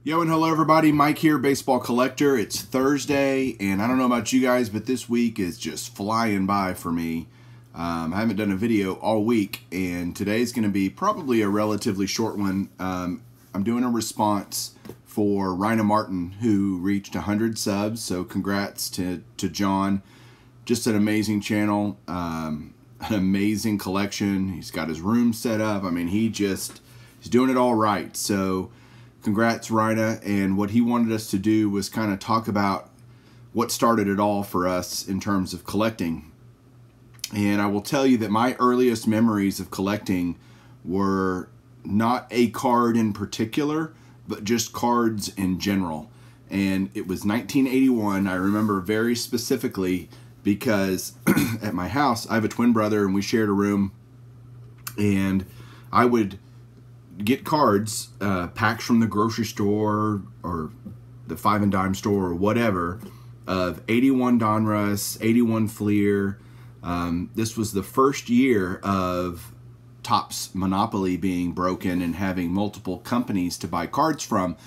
Yo and hello everybody, Mike here, Baseball Collector. It's Thursday, and I don't know about you guys, but this week is just flying by for me. I haven't done a video all week, and today's going to be probably a relatively short one. I'm doing a response for Reina Martin, who reached 100 subs, so congrats to John. Just an amazing channel, an amazing collection. He's got his room set up. I mean, he's doing it all right, so congrats, Reina. And what he wanted us to do was kind of talk about what started it all for us in terms of collecting. And I will tell you that my earliest memories of collecting were not a card in particular, but just cards in general. And it was 1981. I remember very specifically because at my house, I have a twin brother and we shared a room, and I would get cards, packs from the grocery store or the 5 and dime store or whatever, of 81 Donruss, 81 Fleer. This was the first year of Topps monopoly being broken and having multiple companies to buy cards from.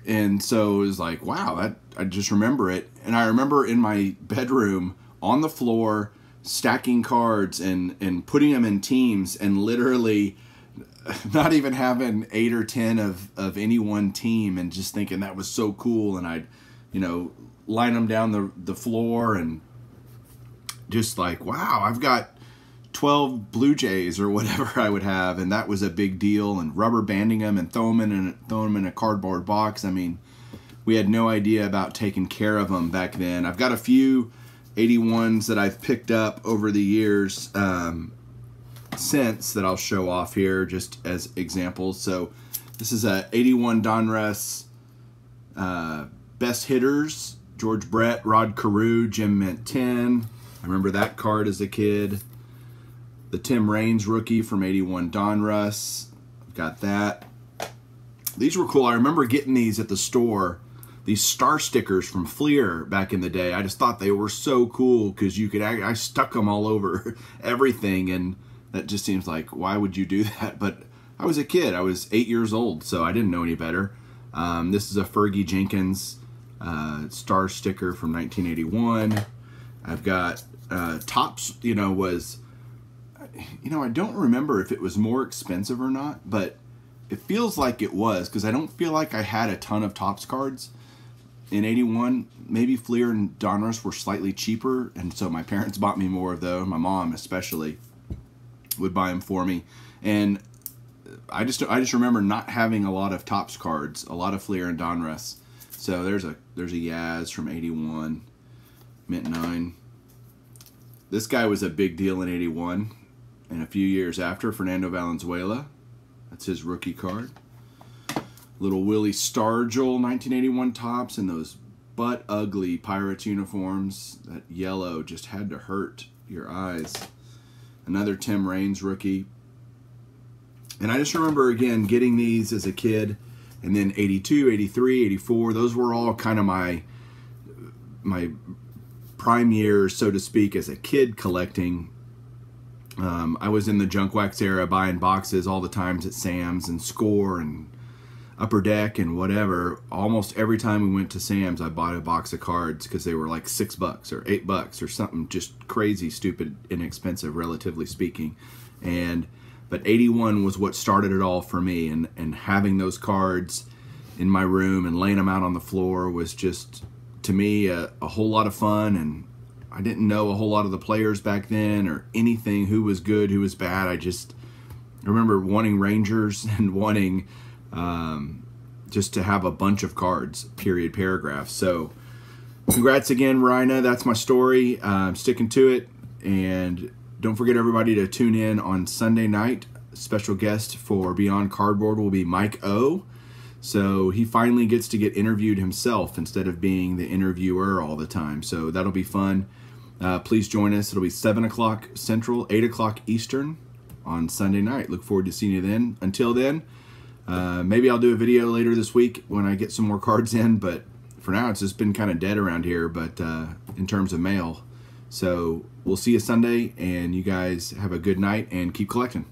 And so it was like, wow, I just remember it. And I remember in my bedroom on the floor stacking cards and putting them in teams, and literally not even having 8 or 10 of any one team, and just thinking that was so cool. And I'd, line them down the floor and just like, wow, I've got 12 Blue Jays or whatever I would have, and that was a big deal. And rubber banding them and throwing them in a cardboard box. I mean, we had no idea about taking care of them back then. I've got a few 81s that I've picked up over the years since that I'll show off here just as examples. So this is a 81 Donruss best hitters: George Brett, Rod Carew, Jim Mint 10. I remember that card as a kid. The Tim Raines rookie from 81 Donruss. I've got that. These were cool. I remember getting these at the store, these star stickers from Fleer back in the day. I just thought they were so cool because you could, I stuck them all over everything, and that just seems like, why would you do that? But I was a kid. I was 8 years old, so I didn't know any better. This is a Fergie Jenkins star sticker from 1981. I've got Topps, was, I don't remember if it was more expensive or not, but it feels like it was, because I don't feel like I had a ton of Topps cards in 81. Maybe Fleer and Donruss were slightly cheaper, and so my parents bought me more of those. My mom especially would buy them for me. And I just remember not having a lot of Topps cards, a lot of Fleer and Donruss. So there's a Yaz from 81, Mint 9. This guy was a big deal in 81, and a few years after, Fernando Valenzuela. That's his rookie card. Little Willie Stargell 1981 Topps in those butt ugly Pirates uniforms. That yellow just had to hurt your eyes. Another Tim Raines rookie. And I just remember, again, getting these as a kid. And then 82, 83, 84, those were all kind of my prime years, so to speak, as a kid collecting. I was in the junk wax era, buying boxes all the times at Sam's and Score and Upper Deck and whatever. Almost every time we went to Sam's, I bought a box of cards because they were like $6 or $8 or something just crazy, stupid, inexpensive, relatively speaking. But 81 was what started it all for me, and having those cards in my room and laying them out on the floor was just, to me, a whole lot of fun. And I didn't know a whole lot of the players back then or anything, who was good, who was bad. I remember wanting Rangers and wanting just to have a bunch of cards, period, paragraph. So congrats again, Reina. That's my story. I'm sticking to it. And don't forget, everybody, to tune in on Sunday night. Special guest for Beyond Cardboard will be Mike O. So he finally gets to get interviewed himself instead of being the interviewer all the time. So that'll be fun. Please join us. It'll be 7 o'clock Central, 8 o'clock Eastern on Sunday night. Look forward to seeing you then. Until then, maybe I'll do a video later this week when I get some more cards in. But for now, it's just been kind of dead around here, but in terms of mail. So we'll see you Sunday, and you guys have a good night and keep collecting.